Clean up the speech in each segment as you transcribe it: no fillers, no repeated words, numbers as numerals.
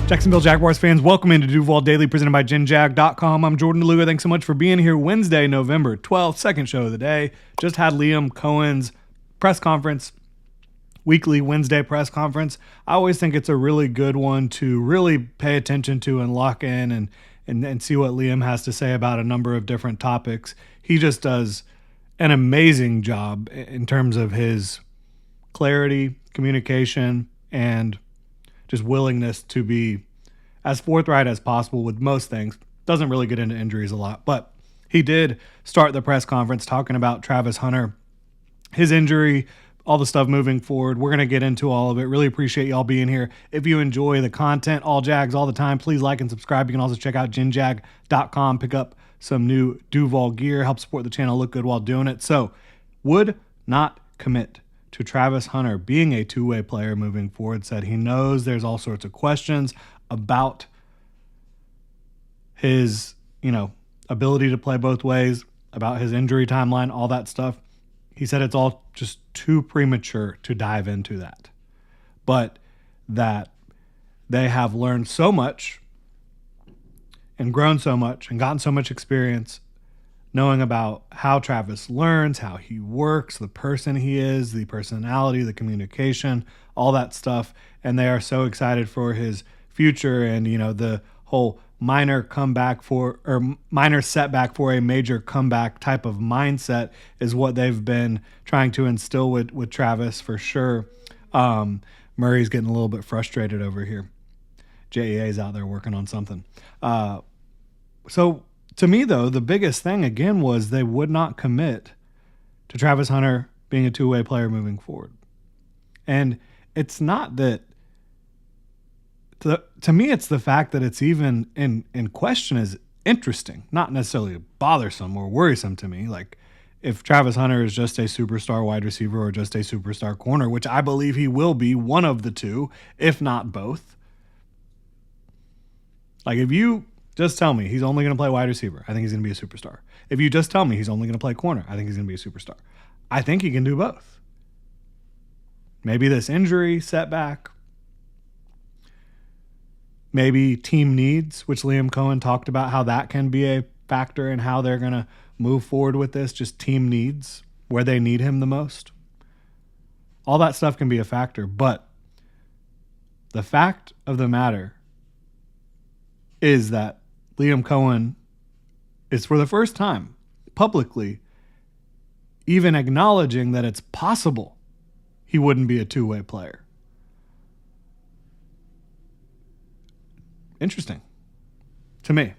Jacksonville Jaguars fans, welcome into Duval Daily, presented by GenJag.com. I'm Jordan DeLuga. Thanks so much for being here. Wednesday, November 12th, second show of the day. Just had Liam Coen's press conference, weekly Wednesday press conference. I always think it's a really good one to really pay attention to and lock in and see what Liam has to say about a number of different topics. He just does an amazing job in terms of his clarity, communication, and just willingness to be as forthright as possible with most things. Doesn't really get into injuries a lot, but he did start the press conference talking about Travis Hunter, his injury, all the stuff moving forward. We're going to get into all of it. Really appreciate y'all being here. If you enjoy the content, all Jags all the time, please like and subscribe. You can also check out GenJag.com, pick up some new Duval gear, help support the channel, look good while doing it. So, would not commit to Travis Hunter being a two-way player moving forward. Said he knows there's all sorts of questions about his, ability to play both ways, about his injury timeline, all that stuff. He said it's all just too premature to dive into that. But that they have learned so much and grown so much and gotten so much experience knowing about how Travis learns, how he works, the person he is, the personality, the communication, all that stuff. And they are so excited for his future and, the whole minor setback for a major comeback type of mindset is what they've been trying to instill with Travis for sure. Murray's getting a little bit frustrated over here. JEA's out there working on something. So to me, though, the biggest thing, again, was they would not commit to Travis Hunter being a two-way player moving forward. And it's not that, to me, it's the fact that it's even in question is interesting, not necessarily bothersome or worrisome to me. Like, if Travis Hunter is just a superstar wide receiver or just a superstar corner, which I believe he will be, one of the two, if not both. Like, if you just tell me he's only going to play wide receiver, I think he's going to be a superstar. If you just tell me he's only going to play corner, I think he's going to be a superstar. I think he can do both. Maybe this injury setback, maybe team needs, which Liam Coen talked about how that can be a factor in how they're going to move forward with this, just team needs, where they need him the most. All that stuff can be a factor, but the fact of the matter is that Liam Coen is, for the first time publicly, even acknowledging that it's possible he wouldn't be a two-way player. Interesting to me.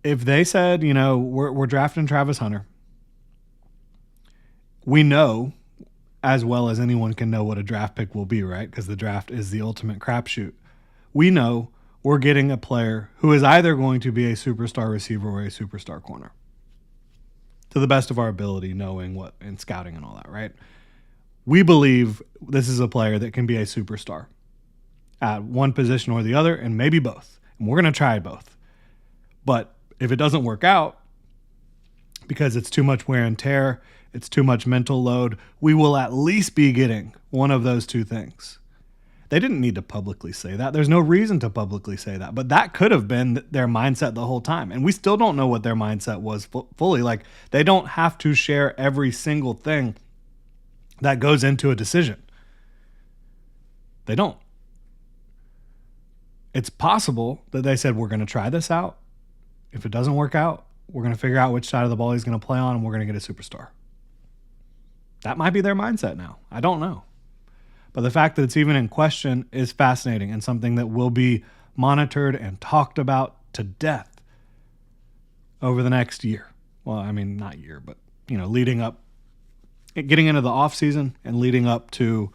If they said, we're drafting Travis Hunter, we know as well as anyone can know what a draft pick will be, right? Because the draft is the ultimate crapshoot. We know we're getting a player who is either going to be a superstar receiver or a superstar corner, to the best of our ability, knowing what and scouting and all that, right? We believe this is a player that can be a superstar at one position or the other, and maybe both. And we're going to try both. But if it doesn't work out, because it's too much wear and tear, it's too much mental load, we will at least be getting one of those two things. They didn't need to publicly say that. There's no reason to publicly say that. But that could have been their mindset the whole time. And we still don't know what their mindset was fully. Like, they don't have to share every single thing that goes into a decision. They don't. It's possible that they said, we're going to try this out. If it doesn't work out, we're going to figure out which side of the ball he's going to play on, and we're going to get a superstar. That might be their mindset now. I don't know. But the fact that it's even in question is fascinating and something that will be monitored and talked about to death over the next year. Well, I mean, not year, but, leading up, getting into the offseason and leading up to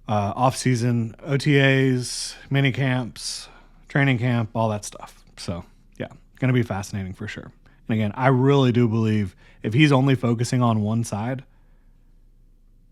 off-season OTAs, mini camps, training camp, all that stuff. So, yeah, going to be fascinating for sure. And again, I really do believe if he's only focusing on one side,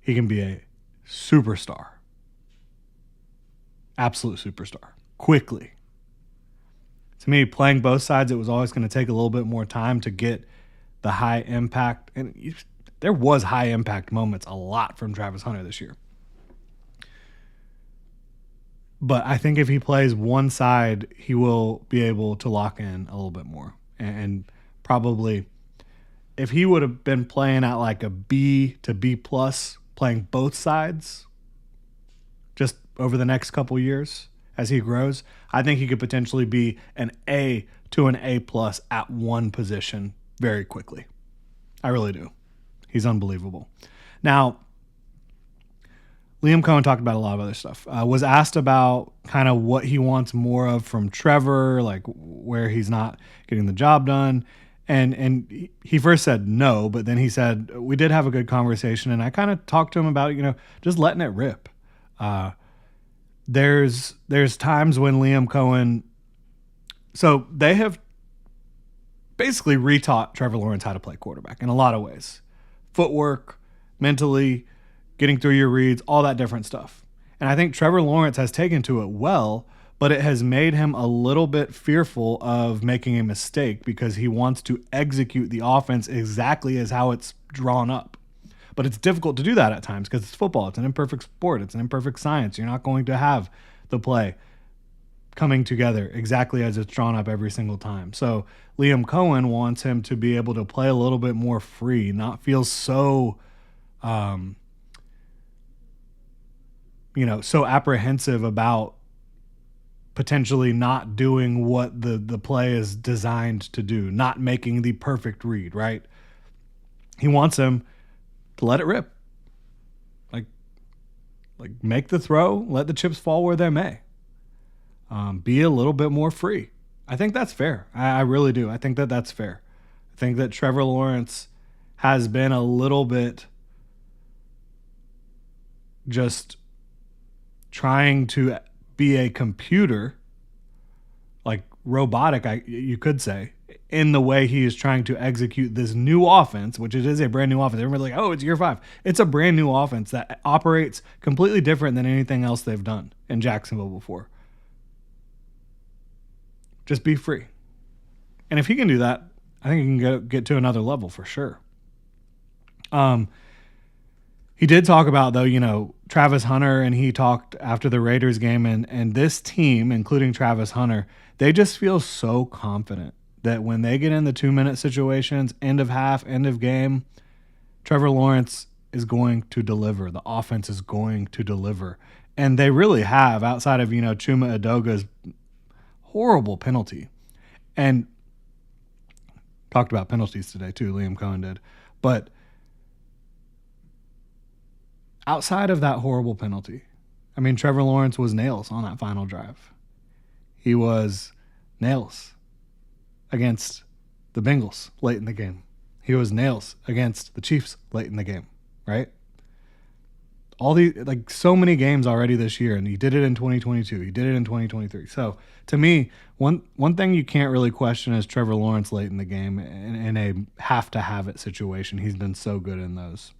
he can be a superstar. Absolute superstar. Quickly. To me, playing both sides, it was always going to take a little bit more time to get the high impact. And there was high impact moments a lot from Travis Hunter this year. But I think if he plays one side, he will be able to lock in a little bit more. And probably if he would have been playing at like a B to B plus, playing both sides just over the next couple years as he grows, I think he could potentially be an A to an A plus at one position very quickly. I really do. He's unbelievable. Now, Liam Coen talked about a lot of other stuff. Was asked about kind of what he wants more of from Trevor, like where he's not getting the job done. And he first said no, but then he said, we did have a good conversation. And I kind of talked to him about, just letting it rip. There's times when Liam Coen, so they have basically retaught Trevor Lawrence how to play quarterback in a lot of ways. Footwork, mentally, getting through your reads, all that different stuff. And I think Trevor Lawrence has taken to it well, but it has made him a little bit fearful of making a mistake because he wants to execute the offense exactly as how it's drawn up. But it's difficult to do that at times because it's football. It's an imperfect sport. It's an imperfect science. You're not going to have the play coming together exactly as it's drawn up every single time. So Liam Coen wants him to be able to play a little bit more free, not feel so so apprehensive about potentially not doing what the play is designed to do, not making the perfect read, right? He wants him to let it rip. Like make the throw, let the chips fall where they may. Be a little bit more free. I think that's fair. I really do. I think that's fair. I think that Trevor Lawrence has been a little bit just trying to be a computer, like robotic, you could say, in the way he is trying to execute this new offense, which it is a brand new offense. Everybody's like, oh, it's year 5. It's a brand new offense that operates completely different than anything else they've done in Jacksonville before. Just be free. And if he can do that, I think he can get to another level for sure. He did talk about, though, Travis Hunter, and he talked after the Raiders game, and this team, including Travis Hunter, they just feel so confident that when they get in the 2-minute situations, end of half, end of game, Trevor Lawrence is going to deliver. The offense is going to deliver. And they really have, outside of, Chuma Edoga's horrible penalty. And talked about penalties today, too, Liam Coen did. But outside of that horrible penalty, I mean, Trevor Lawrence was nails on that final drive. He was nails against the Bengals late in the game. He was nails against the Chiefs late in the game, right? All these, so many games already this year, and he did it in 2022. He did it in 2023. So, to me, one thing you can't really question is Trevor Lawrence late in the game in a have-to-have-it situation. He's been so good in those.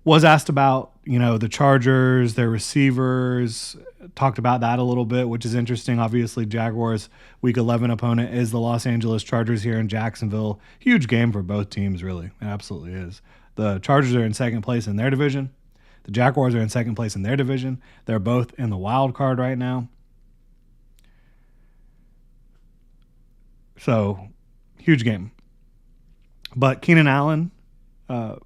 Was asked about, the Chargers, their receivers, talked about that a little bit, which is interesting. Obviously, Jaguars' Week 11 opponent is the Los Angeles Chargers here in Jacksonville. Huge game for both teams, really. It absolutely is. The Chargers are in second place in their division. The Jaguars are in second place in their division. They're both in the wild card right now. So, huge game. But Keenan Allen, Liam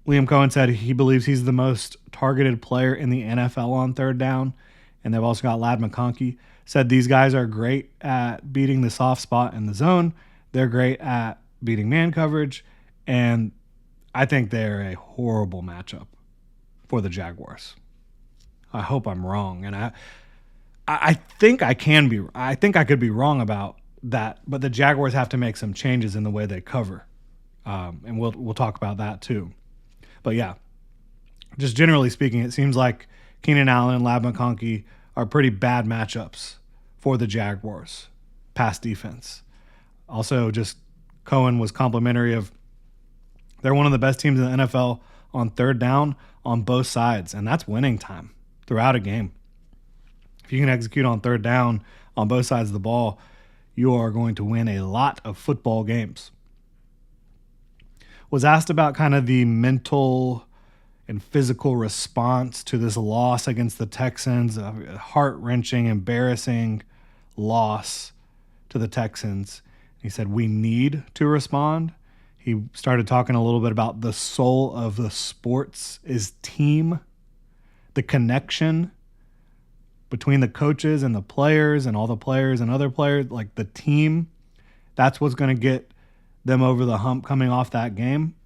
Coen said he believes he's the most targeted player in the NFL on third down. And they've also got Ladd McConkey. Said these guys are great at beating the soft spot in the zone. They're great at beating man coverage. And I think they're a horrible matchup for the Jaguars. I hope I'm wrong. And I think I could be wrong about that. But the Jaguars have to make some changes in the way they cover. And we'll talk about that too. But yeah, just generally speaking, it seems like Keenan Allen and Ladd McConkey are pretty bad matchups for the Jaguars' pass defense. Also, just Coen was complimentary of they're one of the best teams in the NFL on third down on both sides, and that's winning time throughout a game. If you can execute on third down on both sides of the ball, you are going to win a lot of football games. Was asked about kind of the mental and physical response to this loss against the Texans, a heart-wrenching, embarrassing loss to the Texans. He said, we need to respond. He started talking a little bit about the soul of the sports is team, the connection between the coaches and the players and all the players and other players, like the team. That's what's going to get them over the hump coming off that game.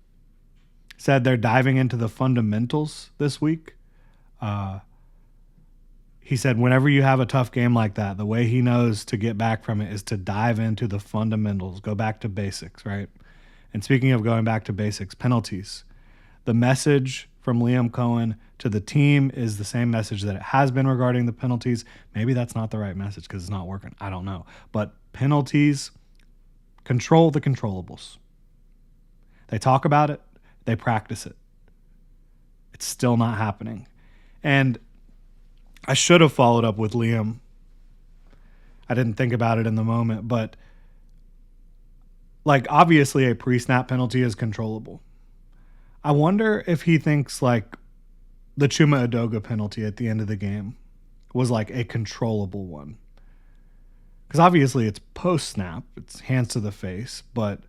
Said they're diving into the fundamentals this week. He said whenever you have a tough game like that, the way he knows to get back from it is to dive into the fundamentals, go back to basics, right? And speaking of going back to basics, penalties. The message from Liam Coen to the team is the same message that it has been regarding the penalties. Maybe that's not the right message because it's not working. I don't know. But penalties, control the controllables. They talk about it. They practice it. It's still not happening. And I should have followed up with Liam. I didn't think about it in the moment, but like obviously a pre-snap penalty is controllable. I wonder if he thinks like the Chuma Edoga penalty at the end of the game was like a controllable one. Because obviously it's post-snap, it's hands to the face, but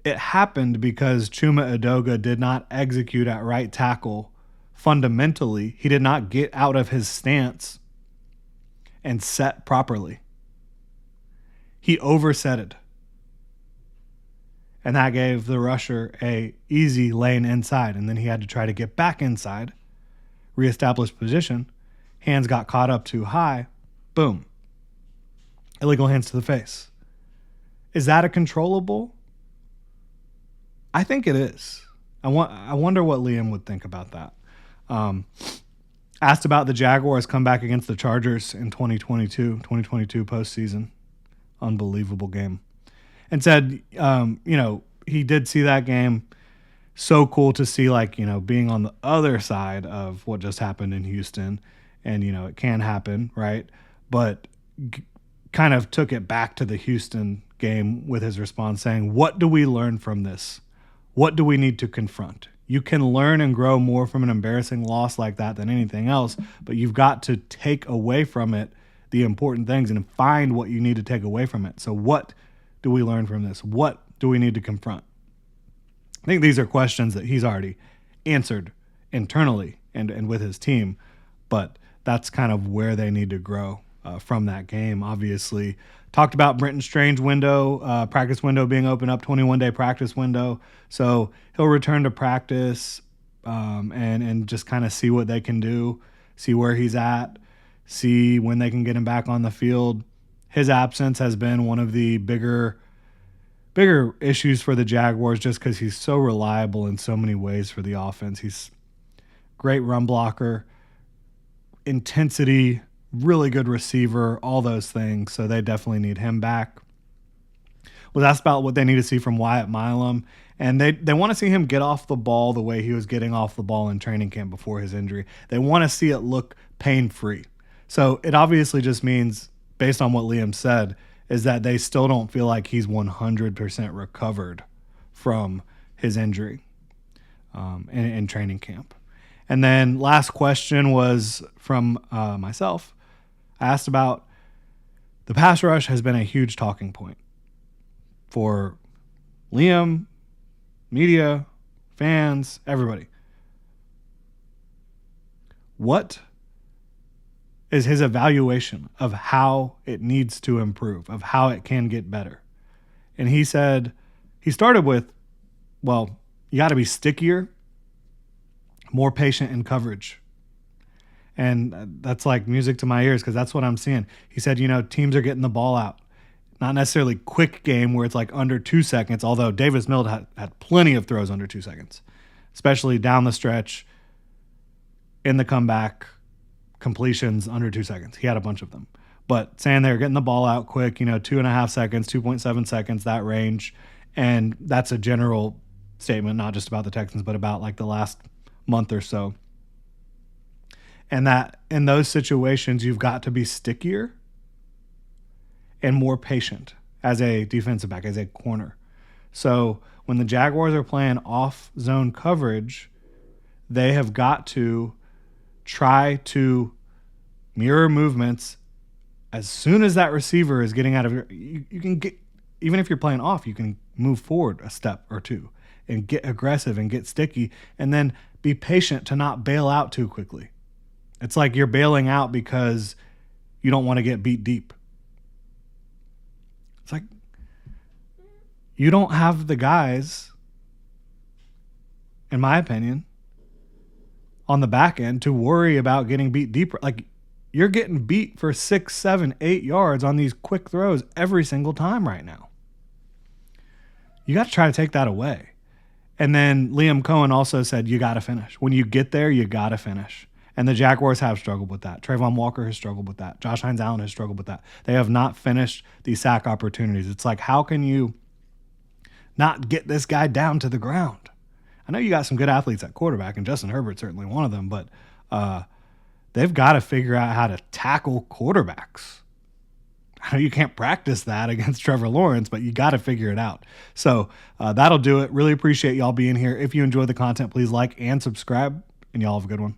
it happened because Chuma Edoga did not execute at right tackle fundamentally. He did not get out of his stance and set properly. He overset it. And that gave the rusher a easy lane inside. And then he had to try to get back inside, reestablish position. Hands got caught up too high. Boom. Illegal hands to the face. Is that a controllable? I think it is. I wonder what Liam would think about that. Asked about the Jaguars' comeback against the Chargers in 2022 postseason. Unbelievable game. And said, he did see that game. So cool to see, being on the other side of what just happened in Houston. And, it can happen, right? But kind of took it back to the Houston game with his response saying, what do we learn from this? What do we need to confront? You can learn and grow more from an embarrassing loss like that than anything else, but you've got to take away from it the important things and find what you need to take away from it. So what do we learn from this? What do we need to confront? I think these are questions that he's already answered internally and with his team, but that's kind of where they need to grow from that game. Obviously, talked about Brenton Strange practice window being open up, 21-day practice window. So he'll return to practice and just kind of see what they can do, see where he's at, see when they can get him back on the field. His absence has been one of the bigger issues for the Jaguars just because he's so reliable in so many ways for the offense. He's great run blocker, intensity, really good receiver, all those things. So they definitely need him back. Was asked about what they need to see from Wyatt Milam, and they want to see him get off the ball the way he was getting off the ball in training camp before his injury. They want to see it look pain-free. So it obviously just means, based on what Liam said, is that they still don't feel like he's 100% recovered from his injury in training camp. And then last question was from myself. I asked about the pass rush has been a huge talking point for Liam, media, fans, everybody. What is his evaluation of how it needs to improve, of how it can get better? And he said, he started with, well, you got to be stickier, more patient in coverage. And that's like music to my ears because that's what I'm seeing. He said, teams are getting the ball out. Not necessarily quick game where it's like under 2 seconds, although Davis Mills had plenty of throws under 2 seconds, especially down the stretch, in the comeback, completions under 2 seconds. He had a bunch of them. But saying they're getting the ball out quick, 2.5 seconds, 2.7 seconds, that range. And that's a general statement, not just about the Texans, but about like the last month or so. And that in those situations, you've got to be stickier and more patient as a defensive back, as a corner. So when the Jaguars are playing off zone coverage, they have got to try to mirror movements as soon as that receiver is getting out of you can get, even if you're playing off, you can move forward a step or two and get aggressive and get sticky, and then be patient to not bail out too quickly. It's like you're bailing out because you don't want to get beat deep. It's like you don't have the guys, in my opinion, on the back end to worry about getting beat deeper. Like, you're getting beat for 6, 7, 8 yards on these quick throws every single time right now. You got to try to take that away. And then Liam Coen also said, you got to finish. When you get there, you got to finish. And the Jaguars have struggled with that. Trayvon Walker has struggled with that. Josh Hines-Allen has struggled with that. They have not finished these sack opportunities. It's like, how can you not get this guy down to the ground? I know you got some good athletes at quarterback, and Justin Herbert's certainly one of them, but they've got to figure out how to tackle quarterbacks. I know you can't practice that against Trevor Lawrence, but you got to figure it out. So that'll do it. Really appreciate y'all being here. If you enjoy the content, please like and subscribe, and y'all have a good one.